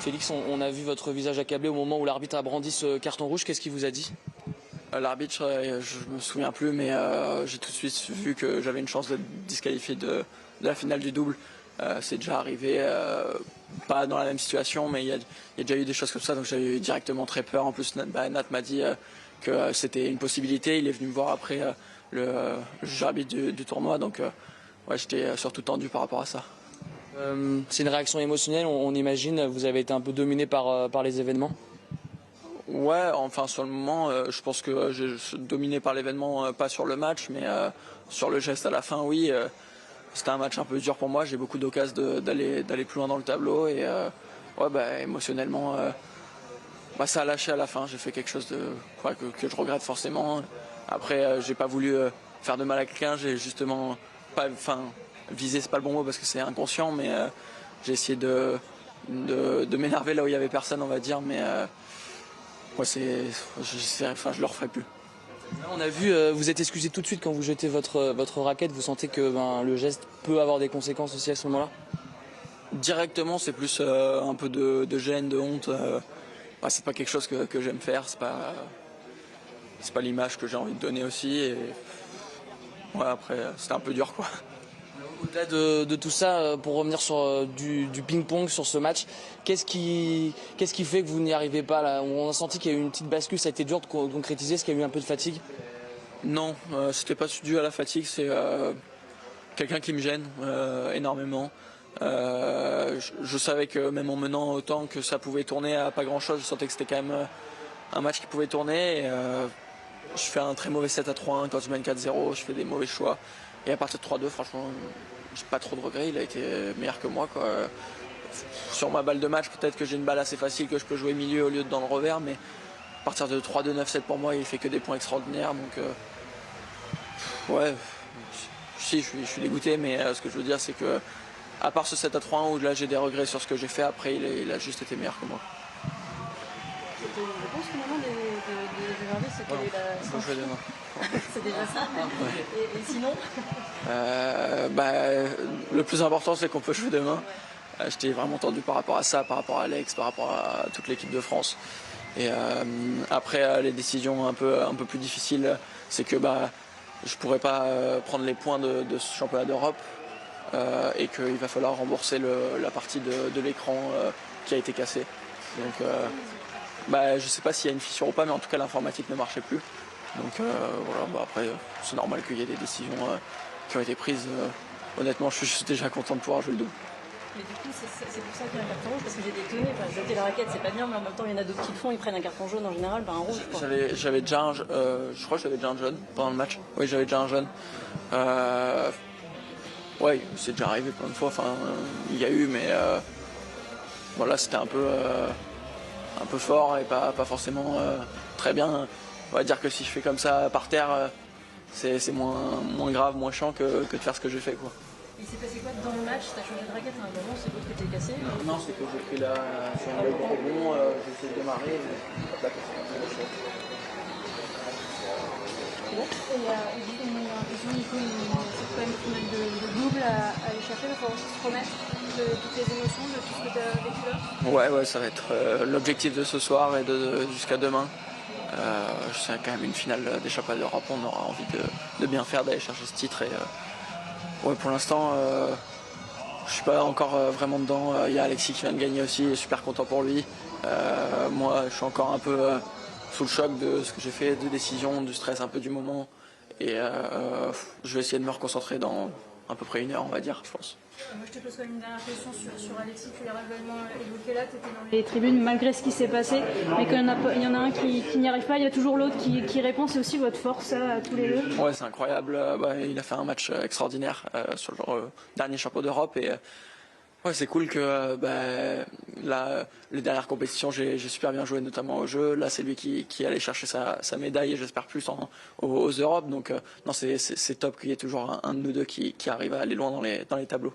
Félix, on a vu votre visage accablé au moment où l'arbitre a brandi ce carton rouge. Qu'est-ce qu'il vous a dit? L'arbitre, je me souviens plus, mais j'ai tout de suite vu que j'avais une chance d'être disqualifié de la finale du double. C'est déjà arrivé, pas dans la même situation, mais il y a déjà eu des choses comme ça, donc j'ai eu directement très peur. En plus, Nat m'a dit que c'était une possibilité. Il est venu me voir après le juge arbitre du tournoi, donc ouais, j'étais surtout tendu par rapport à ça. C'est une réaction émotionnelle, on imagine. Vous avez été un peu dominé par les événements? Ouais, enfin sur le moment, je pense que j'ai dominé par l'événement, pas sur le match, mais sur le geste à la fin, oui. C'était un match un peu dur pour moi. J'ai beaucoup d'occasions d'aller plus loin dans le tableau et ouais, bah, émotionnellement, bah, ça a lâché à la fin. J'ai fait quelque chose que je regrette forcément. Après, j'ai pas voulu faire de mal à quelqu'un. J'ai justement pas, enfin, viser, c'est pas le bon mot parce que c'est inconscient, mais j'ai essayé de m'énerver là où il y avait personne, on va dire, mais ouais, je le referai plus. On a vu, vous êtes excusé tout de suite quand vous jetez votre raquette. Vous sentez que le geste peut avoir des conséquences aussi à ce moment-là? Directement, c'est plus un peu de gêne, de honte. Ouais, c'est pas quelque chose que j'aime faire. C'est pas l'image que j'ai envie de donner aussi. Et ouais, après, c'était un peu dur, quoi. Au-delà de tout ça, pour revenir sur du ping-pong sur ce match, qu'est-ce qui fait que vous n'y arrivez pas là? On a senti qu'il y a eu une petite bascule, ça a été dur de concrétiser. Est-ce qu'il y a eu un peu de fatigue? Non, c'était pas dû à la fatigue, c'est quelqu'un qui me gêne énormément. Je savais que même en menant autant que ça pouvait tourner à pas grand chose, je sentais que c'était quand même un match qui pouvait tourner. Et, je fais un très mauvais 7-3 quand je mène 4-0, je fais des mauvais choix. Et à partir de 3-2, franchement, j'ai pas trop de regrets, il a été meilleur que moi, quoi. Sur ma balle de match, peut-être que j'ai une balle assez facile que je peux jouer milieu au lieu de dans le revers, mais à partir de 3-2, 9-7 pour moi, il fait que des points extraordinaires. Donc ouais, si je suis dégoûté, mais ce que je veux dire, c'est que à part ce 7-3 où là j'ai des regrets sur ce que j'ai fait, après il a juste été meilleur que moi. Je pense que le moment de regarder, c'est qu'il y a eu la jouer demain. C'est déjà ça. Ouais. Et sinon le plus important, c'est qu'on peut jouer demain. J'étais vraiment tendu par rapport à ça, par rapport à Alex, par rapport à toute l'équipe de France. Et après, les décisions un peu plus difficiles, c'est que je pourrais pas prendre les points de ce championnat d'Europe et qu'il va falloir rembourser la partie de l'écran qui a été cassée. Donc je sais pas s'il y a une fissure ou pas, mais en tout cas l'informatique ne marchait plus. Donc voilà, après c'est normal qu'il y ait des décisions qui ont été prises. Honnêtement, je suis juste déjà content de pouvoir jouer le double. Mais du coup, c'est pour ça qu'il y a un carton rouge, parce que j'ai des étonné. Enfin, jeter la raquette, c'est pas bien, mais en même temps, il y en a d'autres qui le font, ils prennent un carton jaune en général, un rouge. J'avais déjà je crois que j'avais déjà un jaune pendant le match. Oui, j'avais déjà un jaune. Ouais, c'est déjà arrivé plein de fois. Enfin, il y a eu, mais voilà, c'était un peu fort et pas forcément très bien. On va dire que si je fais comme ça par terre, c'est moins grave, moins chiant que de faire ce que j'ai fait, quoi. Il s'est passé quoi dans le match? T'as changé de raquette à un moment, c'est l'autre que t'es cassé? Non, c'est que j'ai pris sur une balle de rebond, j'ai essayé de démarrer, mais hop là, c'est bon. Et on a l'impression, Nico, c'est quand même une finale de double à aller chercher, il va falloir se remettre de toutes les émotions, de tout ce que tu as vécu là? Ouais, ça va être l'objectif de ce soir et jusqu'à demain. C'est quand même une finale des championnats d'Europe, on aura envie de bien faire, d'aller chercher ce titre. Et ouais, pour l'instant, je suis pas encore vraiment dedans. Il y a Alexis qui vient de gagner aussi, et super content pour lui. Moi, je suis encore un peu sous le choc de ce que j'ai fait, des décisions, du stress un peu du moment. Et je vais essayer de me reconcentrer dans à peu près 1 heure, on va dire, je pense. Moi, je te pose quand même une dernière question sur Alexis. Tu l'as réellement évoqué là, tu étais dans les tribunes malgré ce qui s'est passé, mais qu'il y en a un qui n'y arrive pas, il y a toujours l'autre qui répond. C'est aussi votre force, ça, à tous les deux? Ouais, c'est incroyable. Il a fait un match extraordinaire sur le dernier championnat d'Europe. Et ouais, c'est cool que là, les dernières compétitions, j'ai super bien joué, notamment au jeu. Là, c'est lui qui allait chercher sa médaille et j'espère plus aux Europes. Donc non, c'est top qu'il y ait toujours un de nous deux qui arrive à aller loin dans les tableaux.